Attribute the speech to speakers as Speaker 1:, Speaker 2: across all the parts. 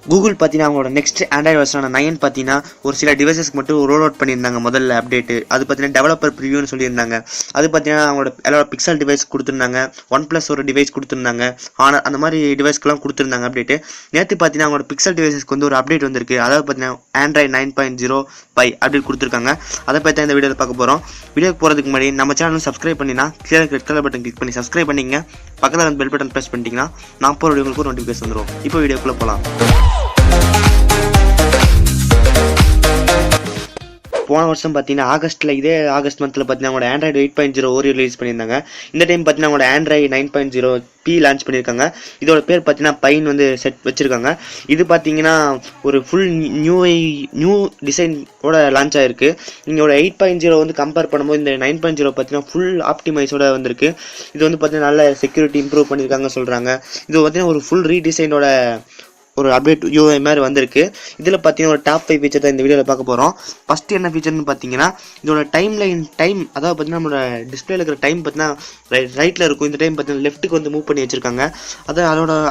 Speaker 1: Google பார்த்தீங்கன்னா அவங்களோட next Android வெர்ஷனான 9 பார்த்தீங்கன்னா ஒரு சில டிவைசஸ்க்கு மட்டும் ரோல் அவுட் பண்ணியிருந்தாங்க முதல்ல அப்டேட்டு. அது பார்த்தீங்கன்னா டெவலப்பர் ப்ரிவியூன்னு சொல்லியிருந்தாங்க. அது பார்த்தீங்கன்னா அவங்களோட எல்லா பிக்சல் டிவைஸ் கொடுத்துருந்தாங்க, OnePlus ஒரு டிவைஸ் கொடுத்துருந்தாங்க, ஆனால் அந்த மாதிரி டிவைஸ்க்கெலாம் கொடுத்துருந்தாங்க அப்டேட்டு. நேற்று பார்த்தீங்கன்னா அவங்களோட பிக்சல் டிவைசஸ்க்கு வந்து ஒரு அப்டேட் வந்திருக்கு. அதாவது பார்த்தீங்கன்னா ஆண்ட்ராய்டு 9.0 அப்டேட் கொடுத்துருக்காங்க. அதை பற்றி இந்த வீடியோவில் பார்க்க போகிறோம். வீடியோக்கு போகிறதுக்கு முன்னாடி நம்ம சேனல் சப்ஸ்கிரைப் பண்ணினா கீழே ரெட் கலர் பட்டன் கிளிக் பண்ணி சப்ஸ்கிரைப் பண்ணிங்க. பக்கத்தில் அந்த பெல் பட்டன் ப்ரெஸ் பண்ணிட்டீங்கன்னா நான் போகிற வீடியோங்களுக்கு ஒரு நோட்டிஃபிகேஷன் வந்துடும். இப்போ வீடியோக்குள்ளே போகலாம். போன வருஷம் பார்த்தீங்கன்னா இதே ஆகஸ்ட் மந்தில் பார்த்தீங்கன்னா அவங்களோட ஆண்ட்ராய்டு 8.0 ஓரியோ ரிலீஸ் பண்ணியிருந்தாங்க. இந்த டைம் பார்த்தீங்கன்னா அவங்களோட ஆண்ட்ராய்டு 9.0 லான்ச் பண்ணியிருக்காங்க. இதோட பேர் பார்த்தீங்கன்னா பைன் வந்து செட் வச்சுருக்காங்க. இது பார்த்தீங்கன்னா ஒரு ஃபுல் நியூ டிசைனோட லான்ச் ஆகிருக்கு. இங்கோட 8.0 வந்து கம்பேர் பண்ணும்போது இந்த 9.0 பார்த்தீங்கன்னா ஃபுல் ஆப்டிமைஸோட வந்திருக்கு. இது வந்து பார்த்தீங்கன்னா நல்ல செக்யூரிட்டி இம்ப்ரூவ் பண்ணியிருக்காங்க சொல்கிறாங்க. இது பார்த்தீங்கன்னா ஒரு ஃபுல் ரீடிசைனோட ஒரு அப்டேட் யூஐ மாதிரி வந்திருக்கு. இதில் பார்த்தீங்கன்னா ஒரு டாப் 5 ஃபீச்சர் தான் இந்த வீடியோவில் பார்க்க போகிறோம். ஃபஸ்ட்டு என்ன ஃபீச்சர்னு பார்த்தீங்கன்னா இதோட டைம், அதாவது பார்த்தீங்கன்னா நம்மளோட டிஸ்பிளேல இருக்கிற டைம் பார்த்தீங்கன்னா ரைட்டில் இருக்கும். இந்த டைம் பார்த்தீங்கன்னா லெஃப்ட்டுக்கு வந்து மூவ் பண்ணி வச்சிருக்காங்க.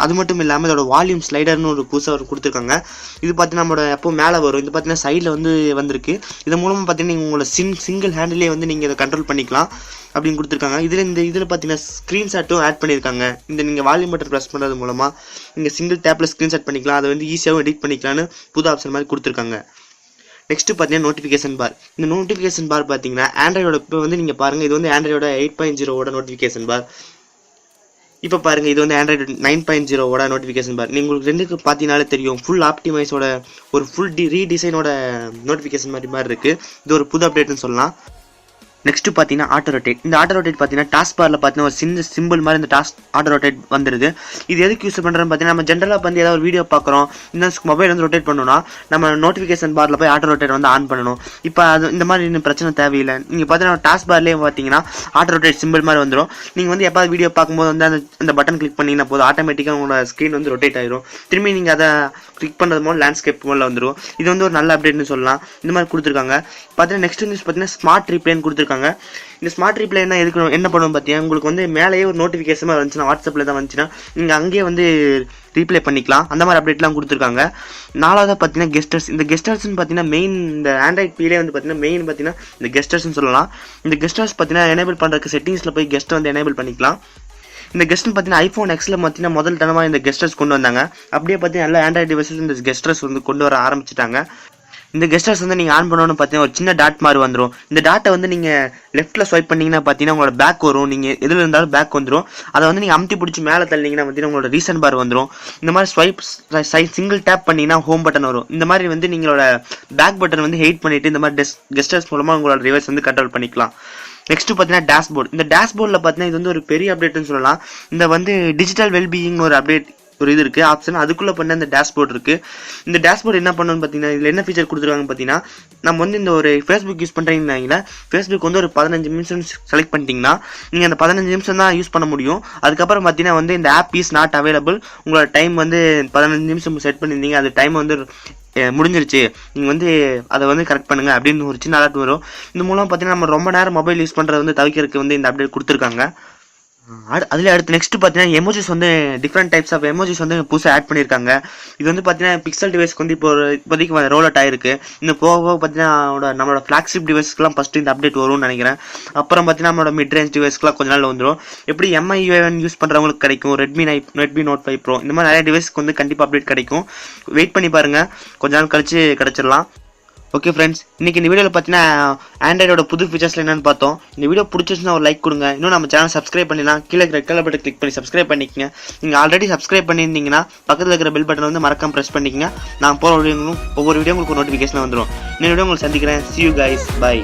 Speaker 1: அது மட்டும் இல்லாமல் இதோட வால்யூம் ஸ்லைடர்னு ஒரு புதுசாக கொடுத்துருக்காங்க. இது பார்த்தீங்கன்னா நம்மளோட எப்போ மேலே வரும். இது பார்த்தீங்கன்னா சைடில் வந்து வந்திருக்கு. இது மூலமாக பார்த்தீங்கன்னா நீங்கள் உங்களோட சிங்கிள் ஹேண்டிலே வந்து நீங்கள் இதை கண்ட்ரோல் பண்ணிக்கலாம் அப்படின்னு கொடுத்துருக்காங்க. இதில் பார்த்தீங்கன்னா ஸ்க்ரீன்ஷாட்டும் ஆட் பண்ணியிருக்காங்க. நீங்கள் வால்யூம் பட்டன் ப்ரெஸ் பண்ணுறது மூலமாக நீங்கள் சிங்கிள் டேப்பில் ஸ்க்ரீன்ஷாட் பண்ணிக்கலாம். அதை வந்து ஈஸியாகவும் எடிட் பண்ணிக்கலாம்னு புது ஆப்ஷன் மாதிரி கொடுத்துருக்காங்க. நெக்ஸ்ட்டு பார்த்தீங்கன்னா நோட்டிஃபிகேஷன் பார். இந்த நோட்டிஃபிகேஷன் பார் பார்த்தீங்கன்னா ஆண்ட்ராய்டோட இப்போ வந்து நீங்கள் பாருங்கள், இது வந்து ஆண்ட்ராய்டோட 8.0 நோட்டிஃபிகேஷன் பார். இப்போ பாருங்கள், இது வந்து ஆண்ட்ராய்டு 9.0 நோட்டிஃபிகேஷன் பார். உங்களுக்கு ரெண்டுக்கு பார்த்தீங்கனாலே தெரியும், ஃபுல் ஆப்டிமைஸோட ஒரு ஃபுல் ரீடிசைனோட நோட்டிஃபிகேஷன் மாதிரி இருக்குது. இது ஒரு புது அப்டேட்னு சொல்லலாம். நெக்ஸ்ட் பார்த்தீங்கன்னா ஆட்டோ ரொட்டேட். இந்த ஆட்டோ ரொட்டேட் பார்த்தீங்கன்னா டாஸ்க் பாரில் பார்த்தீங்கன்னா ஒரு சின்ன சிம்பிள் மாதிரி இந்த ஆட்டோ ரொட்டேட் வந்துடுது. இது எதுக்கு யூஸ் பண்ணுறோன்னு பார்த்தீங்கன்னா நம்ம ஜென்ரலாக வந்து ஏதாவது ஒரு வீடியோ பார்க்குறோம், இந்த மொபைல் வந்து ரொட்டேட் பண்ணணும்னா நம்ம நோட்டிஃபிகேஷன் பாரில் போய் ஆட்டோ ரொட்டேட் வந்து ஆன் பண்ணணும். இப்போ அது இந்த மாதிரி இன்னும் பிரச்சனை தேவையில்லை. நீங்கள் பார்த்தீங்கன்னா டாஸ்க் பார்லேயே பார்த்தீங்கன்னா ஆட்டோ ரொட்டேட் சிம்பிள் மாதிரி வந்துடும். நீங்கள் வந்து எப்போது வீடியோ பார்க்கும்போது வந்து அந்த பட்டன் கிளிக் பண்ணிங்கன்னா போதும், ஆட்டோமேட்டிக்காக உங்களோட ஸ்க்ரீன் வந்து ரொட்டேட் ஆயிரும். திரும்பி நீங்கள் அதை கிளிக் பண்ணுறது மூலம் லேண்ட்ஸ்கேப் மூலம் வந்துடும். இது வந்து ஒரு நல்ல அப்டேட்னு சொல்லலாம். இந்த மாதிரி கொடுத்துருக்காங்க. பார்த்தீங்கன்னா நெக்ஸ்ட் நியூஸ் பார்த்தீங்கன்னா ஸ்மார்ட் ரீப்ளேன்னு கொடுத்துருக்காங்க. இந்த ஸ்மார்ட் ரீப்ளே என்ன பண்ணுவோம் பார்த்தீங்கன்னா உங்களுக்கு வந்து மேலேயே ஒரு நோட்டிஃபிகேஷன் வந்துச்சுன்னா, வாட்ஸ்அப்பில் தான் வந்துச்சுன்னா நீங்கள் அங்கேயே வந்து ரீப்ளே பண்ணிக்கலாம். அந்த மாதிரி அப்டேட்லாம் கொடுத்துருக்காங்க. நாலாவது பார்த்தீங்கன்னா கெஸ்டர்ஸ். இந்த கெஸ்டர்ஸ்னு பார்த்தீங்கன்னா மெயின் இந்த ஆண்ட்ராய்ட் பீலே வந்து பார்த்தீங்கன்னா மெயின் பார்த்தீங்கன்னா இந்த கெஸ்டர்ஸ்னு சொல்லலாம். இந்த கெஸ்டர்ஸ் பார்த்தீங்கன்னா எனேபிள் பண்ணுறதுக்கு செட்டிங்ஸில் போய் கெஸ்ட்டை வந்து எனேபிள் பண்ணிக்கலாம். இந்த கெஸ்ட்னு பார்த்தீங்கன்னா ஐஃபோன் எக்ஸில் பார்த்தீங்கன்னா முதல் தடவை இந்த கெஸ்டர்ஸ் கொண்டு வந்தாங்க. அப்படியே பார்த்தீங்கன்னா எல்லா ஆண்ட்ராய்டு டிவைஸஸ் இந்த கெஸ்டர்ஸ் வந்து கொண்டு வர ஆரம்பிச்சிட்டாங்க. இந்த கெஸ்டர்ஸ் வந்து நீங்கள் ஆன் பண்ணணும்னு பார்த்தீங்கன்னா ஒரு சின்ன டாட் மாதிரி வந்துடும். இந்த டாட்டை வந்து நீங்கள் லெஃப்ட்டில் ஸ்வைப் பண்ணிங்கன்னா பார்த்தீங்கன்னா உங்களோட பேக் வரும். நீங்கள் எதில் இருந்தாலும் பேக் வந்துடும். அதை வந்து நீங்கள் அமுத்தி பிடிச்சி மேலே தள்ளிங்கன்னா பார்த்தீங்கன்னா உங்களோட ரீசன் பார் வந்துடும். இந்த மாதிரி ஸ்வைப் சிங்கிள் டேப் பண்ணிங்கன்னா ஹோம் பட்டன் வரும். இந்த மாதிரி வந்து நீங்களோட பேக் பட்டன் வந்து ஹெயிட் பண்ணிவிட்டு இந்த மாதிரி கெஸ்டர்ஸ் மூலமாக உங்களோட டிவைஸ் வந்து கண்ட்ரோல் பண்ணிக்கலாம். நெக்ஸ்ட் பார்த்தீங்கன்னா டேஷ்போர்ட். இந்த டேஷ்போர்டில் பார்த்தீங்கன்னா இது வந்து ஒரு பெரிய அப்டேட்னு சொல்லலாம். இந்த வந்து டிஜிட்டல் வெல்பீயிங் ஒரு அப்டேட் ஒரு இது இருக்குது ஆப்ஷன், அதுக்குள்ளே பண்ண இந்த டேஷ்போர்ட் இருக்குது. இந்த டேஷ்போர்ட் என்ன பண்ணணும்னு பார்த்தீங்கன்னா இதில் என்ன ஃபீச்சர் கொடுத்துருக்காங்கன்னு பார்த்தீங்கன்னா நம்ம வந்து இந்த ஒரு ஃபேஸ்புக் யூஸ் பண்ணுறீங்கன்னா ஃபேஸ்புக் வந்து ஒரு 15 நிமிஷம் செலக்ட் பண்ணிட்டீங்கன்னா நீங்கள் அந்த 15 நிமிஷம் தான் யூஸ் பண்ண முடியும். அதுக்கப்புறம் பார்த்தீங்கன்னா வந்து இந்த ஆப் இஸ் நாட் அவைலபிள், உங்களோட டைம் வந்து 15 நிமிஷம் செட் பண்ணியிருந்தீங்க, அது டைம் வந்து முடிஞ்சிருச்சு, நீங்கள் வந்து அதை வந்து கரெக்ட் பண்ணுங்கள் அப்படின்னு ஒரு சின்ன அலர்ட் வரும். இந்த மூலம் பார்த்தீங்கன்னா நம்ம ரொம்ப நேரம் மொபைல் யூஸ் பண்ணுறது வந்து தவிர்க்கிறதுக்கு வந்து இந்த அப்டேட் கொடுத்துருக்காங்க. அதில் அடுத்து நெக்ஸ்ட் பார்த்தீங்கன்னா எமோஜிஸ் வந்து டிஃப்ரெண்ட் டைப்ஸ் ஆஃப் எமோஜிஸ் வந்து புதுசாக ஆட் பண்ணியிருக்காங்க. இது வந்து பார்த்தீங்கன்னா பிக்சல் டிவைஸ்க்கு வந்து இப்போதைக்கு ரோல் அவுட் ஆயிருக்கு. இன்னும் போக பார்த்தீங்கன்னா நம்மளோட ஃப்ளாக்ஷிப் டிவைஸ்க்குலாம் ஃபஸ்ட்டு இந்த அப்டேட் வரும்னு நினைக்கிறேன். அப்புறம் பார்த்தீங்கன்னா நம்மளோட மிட் ரேஞ்ச் டிவைஸ்க்குலாம் கொஞ்ச நாள் வந்துடும். எப்படி MI யூஸ் பண்ணுறவங்களுக்கு கிடைக்கும், ரெட்மி நோட் 5 ப்ரோ இந்த மாதிரி நிறைய டிவைஸ்க்கு வந்து கண்டிப்பாக அப்டேட் கிடைக்கும். வெயிட் பண்ணி பாருங்கள், கொஞ்ச நாள் கழிச்சு கிடச்சிடலாம். ஓகே ஃப்ரெண்ட்ஸ், இன்றைக்கி இந்த வீடியோவில் பார்த்தீங்கன்னா ஆண்ட்ராய்டோட புது ஃபீச்சர்ஸில் என்னென்னு பார்த்தோம். இந்த வீடியோ பிடிச்சிருச்சுன்னா ஒரு லைக் கொடுங்க. இன்னும் நம்ம சேனல் சப்ஸ்கிரைப் பண்ணிடலாம். கீழே இருக்கிற ரெட் கலர் பட்டன் கிளிக் பண்ணி சப்ஸ்கிரைப் பண்ணிக்கங்க. நீங்கள் ஆல்ரெடி சப்ஸ்கிரைப் பண்ணியிருந்தீங்கன்னா பக்கத்தில் இருக்கிற பெல் பட்டன் வந்து மறக்காம ப்ரெஸ் பண்ணிக்கங்க. நான் போகிற ஒவ்வொரு வீடியோ உங்களுக்கு நோட்டிஃபிகேஷன் வந்துடும். இந்த வீடியோ உங்களுக்கு சந்திக்கிறேன். See you guys, bye.